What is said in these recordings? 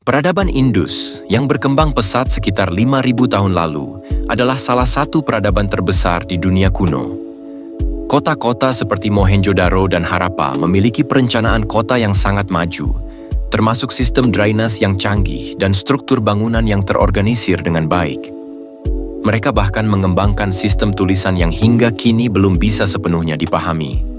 Peradaban Indus yang berkembang pesat sekitar 5.000 tahun lalu adalah salah satu peradaban terbesar di dunia kuno. Kota-kota seperti Mohenjo-daro dan Harappa memiliki perencanaan kota yang sangat maju, termasuk sistem drainase yang canggih dan struktur bangunan yang terorganisir dengan baik. Mereka bahkan mengembangkan sistem tulisan yang hingga kini belum bisa sepenuhnya dipahami.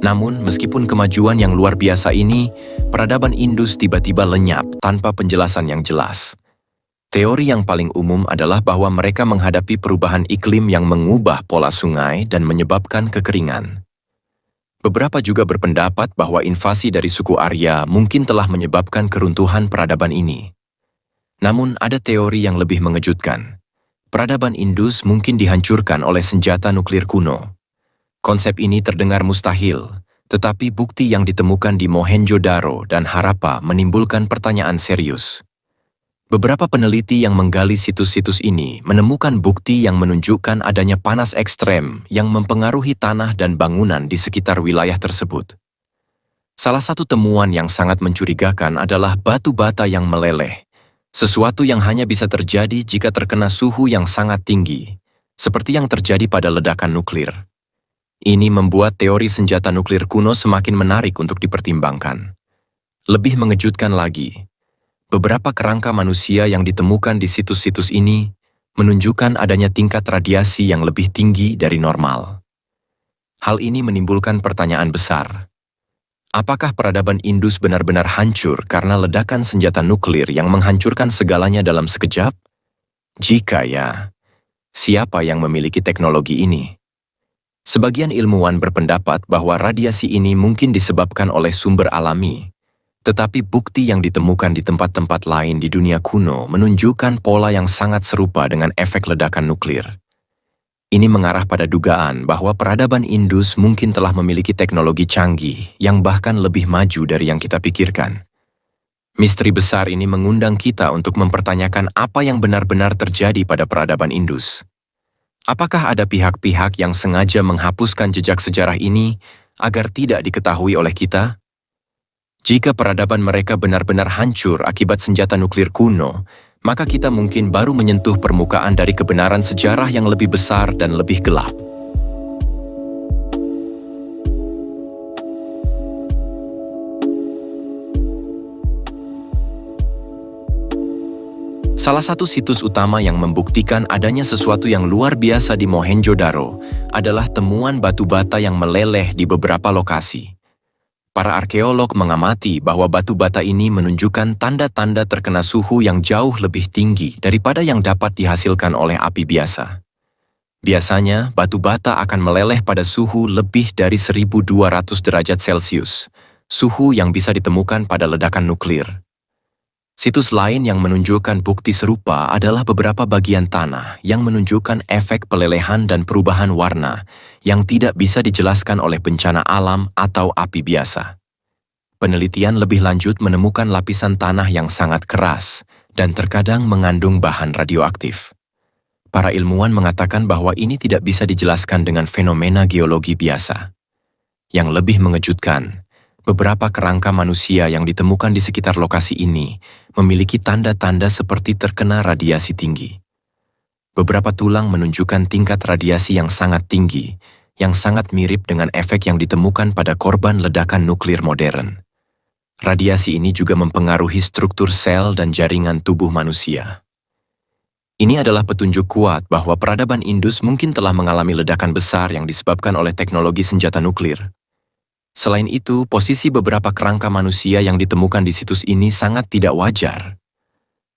Namun, meskipun kemajuan yang luar biasa ini, peradaban Indus tiba-tiba lenyap tanpa penjelasan yang jelas. Teori yang paling umum adalah bahwa mereka menghadapi perubahan iklim yang mengubah pola sungai dan menyebabkan kekeringan. Beberapa juga berpendapat bahwa invasi dari suku Arya mungkin telah menyebabkan keruntuhan peradaban ini. Namun, ada teori yang lebih mengejutkan. Peradaban Indus mungkin dihancurkan oleh senjata nuklir kuno. Konsep ini terdengar mustahil, tetapi bukti yang ditemukan di Mohenjo-daro dan Harappa menimbulkan pertanyaan serius. Beberapa peneliti yang menggali situs-situs ini menemukan bukti yang menunjukkan adanya panas ekstrem yang mempengaruhi tanah dan bangunan di sekitar wilayah tersebut. Salah satu temuan yang sangat mencurigakan adalah batu bata yang meleleh, sesuatu yang hanya bisa terjadi jika terkena suhu yang sangat tinggi, seperti yang terjadi pada ledakan nuklir. Ini membuat teori senjata nuklir kuno semakin menarik untuk dipertimbangkan. Lebih mengejutkan lagi, beberapa kerangka manusia yang ditemukan di situs-situs ini menunjukkan adanya tingkat radiasi yang lebih tinggi dari normal. Hal ini menimbulkan pertanyaan besar. Apakah peradaban Indus benar-benar hancur karena ledakan senjata nuklir yang menghancurkan segalanya dalam sekejap? Jika ya, siapa yang memiliki teknologi ini? Sebagian ilmuwan berpendapat bahwa radiasi ini mungkin disebabkan oleh sumber alami, tetapi bukti yang ditemukan di tempat-tempat lain di dunia kuno menunjukkan pola yang sangat serupa dengan efek ledakan nuklir. Ini mengarah pada dugaan bahwa peradaban Indus mungkin telah memiliki teknologi canggih yang bahkan lebih maju dari yang kita pikirkan. Misteri besar ini mengundang kita untuk mempertanyakan apa yang benar-benar terjadi pada peradaban Indus. Apakah ada pihak-pihak yang sengaja menghapuskan jejak sejarah ini agar tidak diketahui oleh kita? Jika peradaban mereka benar-benar hancur akibat senjata nuklir kuno, maka kita mungkin baru menyentuh permukaan dari kebenaran sejarah yang lebih besar dan lebih gelap. Salah satu situs utama yang membuktikan adanya sesuatu yang luar biasa di Mohenjo-daro adalah temuan batu bata yang meleleh di beberapa lokasi. Para arkeolog mengamati bahwa batu bata ini menunjukkan tanda-tanda terkena suhu yang jauh lebih tinggi daripada yang dapat dihasilkan oleh api biasa. Biasanya, batu bata akan meleleh pada suhu lebih dari 1.200 derajat Celcius, suhu yang bisa ditemukan pada ledakan nuklir. Situs lain yang menunjukkan bukti serupa adalah beberapa bagian tanah yang menunjukkan efek pelelehan dan perubahan warna yang tidak bisa dijelaskan oleh bencana alam atau api biasa. Penelitian lebih lanjut menemukan lapisan tanah yang sangat keras dan terkadang mengandung bahan radioaktif. Para ilmuwan mengatakan bahwa ini tidak bisa dijelaskan dengan fenomena geologi biasa. Yang lebih mengejutkan, beberapa kerangka manusia yang ditemukan di sekitar lokasi ini memiliki tanda-tanda seperti terkena radiasi tinggi. Beberapa tulang menunjukkan tingkat radiasi yang sangat tinggi, yang sangat mirip dengan efek yang ditemukan pada korban ledakan nuklir modern. Radiasi ini juga mempengaruhi struktur sel dan jaringan tubuh manusia. Ini adalah petunjuk kuat bahwa peradaban Indus mungkin telah mengalami ledakan besar yang disebabkan oleh teknologi senjata nuklir. Selain itu, posisi beberapa kerangka manusia yang ditemukan di situs ini sangat tidak wajar.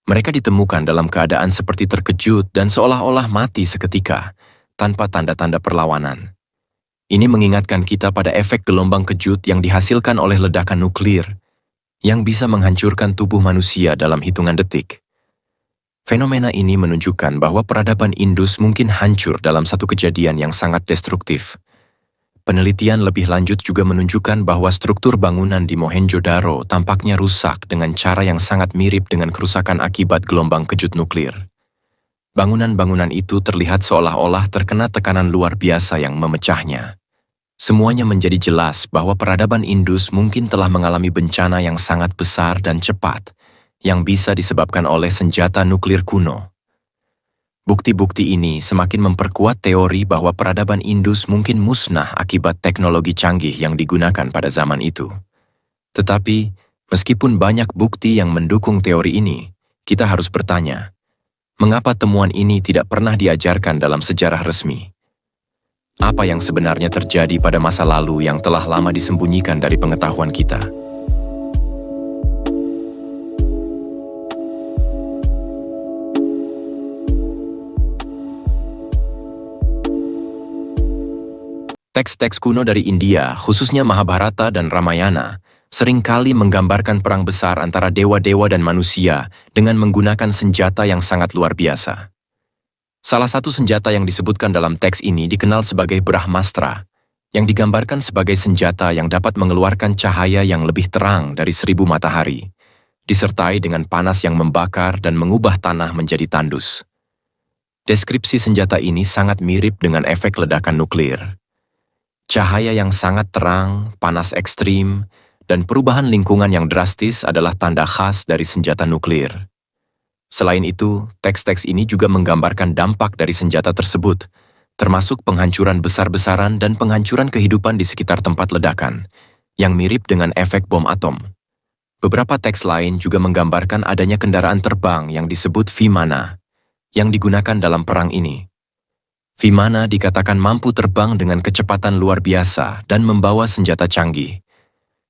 Mereka ditemukan dalam keadaan seperti terkejut dan seolah-olah mati seketika, tanpa tanda-tanda perlawanan. Ini mengingatkan kita pada efek gelombang kejut yang dihasilkan oleh ledakan nuklir, yang bisa menghancurkan tubuh manusia dalam hitungan detik. Fenomena ini menunjukkan bahwa peradaban Indus mungkin hancur dalam satu kejadian yang sangat destruktif. Penelitian lebih lanjut juga menunjukkan bahwa struktur bangunan di Mohenjo-daro tampaknya rusak dengan cara yang sangat mirip dengan kerusakan akibat gelombang kejut nuklir. Bangunan-bangunan itu terlihat seolah-olah terkena tekanan luar biasa yang memecahnya. Semuanya menjadi jelas bahwa peradaban Indus mungkin telah mengalami bencana yang sangat besar dan cepat, yang bisa disebabkan oleh senjata nuklir kuno. Bukti-bukti ini semakin memperkuat teori bahwa peradaban Indus mungkin musnah akibat teknologi canggih yang digunakan pada zaman itu. Tetapi, meskipun banyak bukti yang mendukung teori ini, kita harus bertanya, mengapa temuan ini tidak pernah diajarkan dalam sejarah resmi? Apa yang sebenarnya terjadi pada masa lalu yang telah lama disembunyikan dari pengetahuan kita? Teks-teks kuno dari India, khususnya Mahabharata dan Ramayana, seringkali menggambarkan perang besar antara dewa-dewa dan manusia dengan menggunakan senjata yang sangat luar biasa. Salah satu senjata yang disebutkan dalam teks ini dikenal sebagai Brahmastra, yang digambarkan sebagai senjata yang dapat mengeluarkan cahaya yang lebih terang dari 1000 matahari, disertai dengan panas yang membakar dan mengubah tanah menjadi tandus. Deskripsi senjata ini sangat mirip dengan efek ledakan nuklir. Cahaya yang sangat terang, panas ekstrim, dan perubahan lingkungan yang drastis adalah tanda khas dari senjata nuklir. Selain itu, teks-teks ini juga menggambarkan dampak dari senjata tersebut, termasuk penghancuran besar-besaran dan penghancuran kehidupan di sekitar tempat ledakan, yang mirip dengan efek bom atom. Beberapa teks lain juga menggambarkan adanya kendaraan terbang yang disebut Vimana, yang digunakan dalam perang ini. Vimana dikatakan mampu terbang dengan kecepatan luar biasa dan membawa senjata canggih.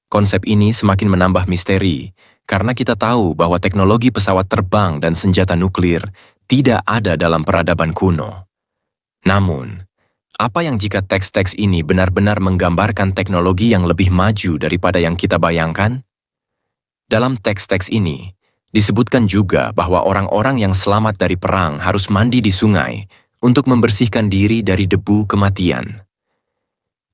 Konsep ini semakin menambah misteri, karena kita tahu bahwa teknologi pesawat terbang dan senjata nuklir tidak ada dalam peradaban kuno. Namun, apa yang jika teks-teks ini benar-benar menggambarkan teknologi yang lebih maju daripada yang kita bayangkan? Dalam teks-teks ini, disebutkan juga bahwa orang-orang yang selamat dari perang harus mandi di sungai untuk membersihkan diri dari debu kematian.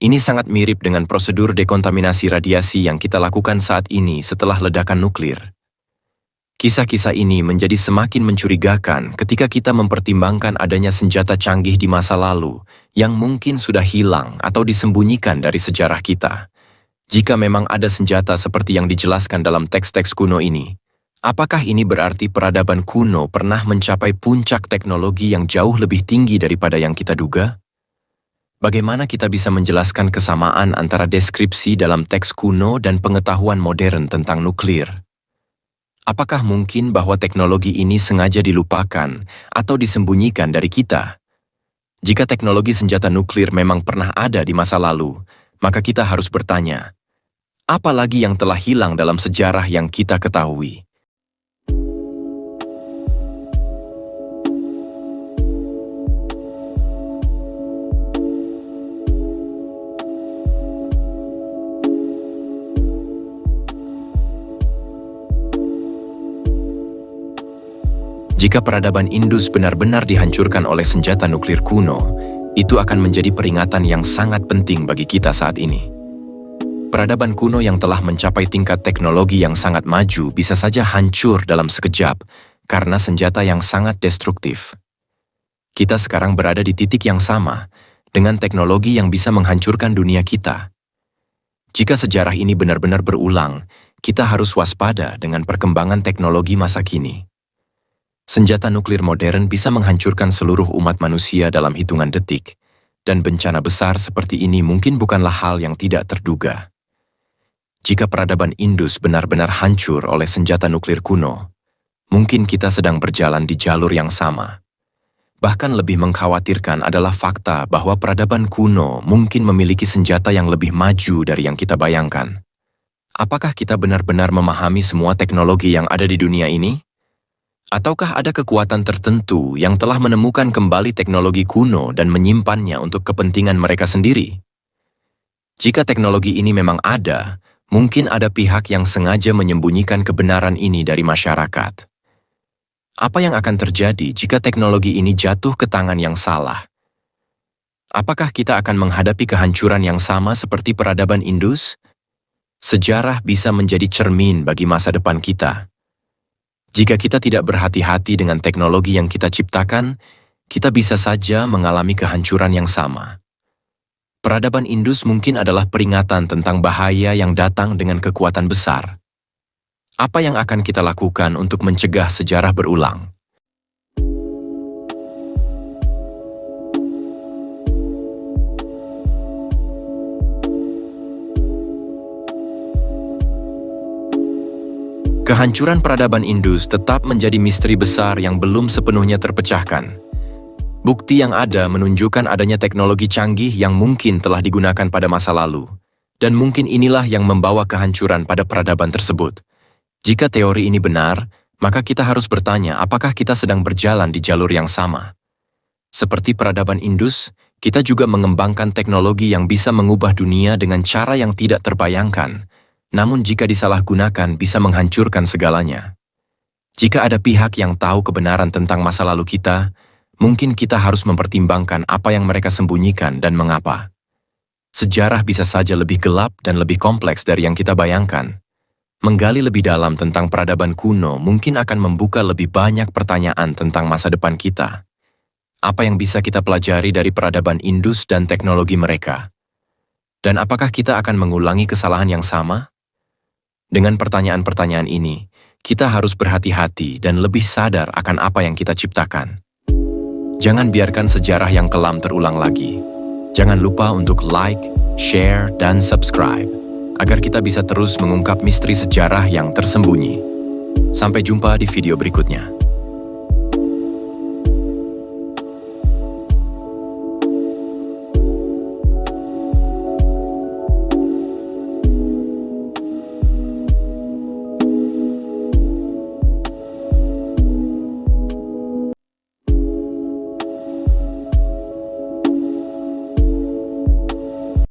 Ini sangat mirip dengan prosedur dekontaminasi radiasi yang kita lakukan saat ini setelah ledakan nuklir. Kisah-kisah ini menjadi semakin mencurigakan ketika kita mempertimbangkan adanya senjata canggih di masa lalu yang mungkin sudah hilang atau disembunyikan dari sejarah kita. Jika memang ada senjata seperti yang dijelaskan dalam teks-teks kuno ini, apakah ini berarti peradaban kuno pernah mencapai puncak teknologi yang jauh lebih tinggi daripada yang kita duga? Bagaimana kita bisa menjelaskan kesamaan antara deskripsi dalam teks kuno dan pengetahuan modern tentang nuklir? Apakah mungkin bahwa teknologi ini sengaja dilupakan atau disembunyikan dari kita? Jika teknologi senjata nuklir memang pernah ada di masa lalu, maka kita harus bertanya, apa lagi yang telah hilang dalam sejarah yang kita ketahui? Jika peradaban Indus benar-benar dihancurkan oleh senjata nuklir kuno, itu akan menjadi peringatan yang sangat penting bagi kita saat ini. Peradaban kuno yang telah mencapai tingkat teknologi yang sangat maju bisa saja hancur dalam sekejap karena senjata yang sangat destruktif. Kita sekarang berada di titik yang sama, dengan teknologi yang bisa menghancurkan dunia kita. Jika sejarah ini benar-benar berulang, kita harus waspada dengan perkembangan teknologi masa kini. Senjata nuklir modern bisa menghancurkan seluruh umat manusia dalam hitungan detik, dan bencana besar seperti ini mungkin bukanlah hal yang tidak terduga. Jika peradaban Indus benar-benar hancur oleh senjata nuklir kuno, mungkin kita sedang berjalan di jalur yang sama. Bahkan lebih mengkhawatirkan adalah fakta bahwa peradaban kuno mungkin memiliki senjata yang lebih maju dari yang kita bayangkan. Apakah kita benar-benar memahami semua teknologi yang ada di dunia ini? Ataukah ada kekuatan tertentu yang telah menemukan kembali teknologi kuno dan menyimpannya untuk kepentingan mereka sendiri? Jika teknologi ini memang ada, mungkin ada pihak yang sengaja menyembunyikan kebenaran ini dari masyarakat. Apa yang akan terjadi jika teknologi ini jatuh ke tangan yang salah? Apakah kita akan menghadapi kehancuran yang sama seperti peradaban Indus? Sejarah bisa menjadi cermin bagi masa depan kita. Jika kita tidak berhati-hati dengan teknologi yang kita ciptakan, kita bisa saja mengalami kehancuran yang sama. Peradaban Indus mungkin adalah peringatan tentang bahaya yang datang dengan kekuatan besar. Apa yang akan kita lakukan untuk mencegah sejarah berulang? Kehancuran peradaban Indus tetap menjadi misteri besar yang belum sepenuhnya terpecahkan. Bukti yang ada menunjukkan adanya teknologi canggih yang mungkin telah digunakan pada masa lalu, dan mungkin inilah yang membawa kehancuran pada peradaban tersebut. Jika teori ini benar, maka kita harus bertanya apakah kita sedang berjalan di jalur yang sama. Seperti peradaban Indus, kita juga mengembangkan teknologi yang bisa mengubah dunia dengan cara yang tidak terbayangkan, namun jika disalahgunakan bisa menghancurkan segalanya. Jika ada pihak yang tahu kebenaran tentang masa lalu kita, mungkin kita harus mempertimbangkan apa yang mereka sembunyikan dan mengapa. Sejarah bisa saja lebih gelap dan lebih kompleks dari yang kita bayangkan. Menggali lebih dalam tentang peradaban kuno mungkin akan membuka lebih banyak pertanyaan tentang masa depan kita. Apa yang bisa kita pelajari dari peradaban Indus dan teknologi mereka? Dan apakah kita akan mengulangi kesalahan yang sama? Dengan pertanyaan-pertanyaan ini, kita harus berhati-hati dan lebih sadar akan apa yang kita ciptakan. Jangan biarkan sejarah yang kelam terulang lagi. Jangan lupa untuk like, share, dan subscribe, agar kita bisa terus mengungkap misteri sejarah yang tersembunyi. Sampai jumpa di video berikutnya.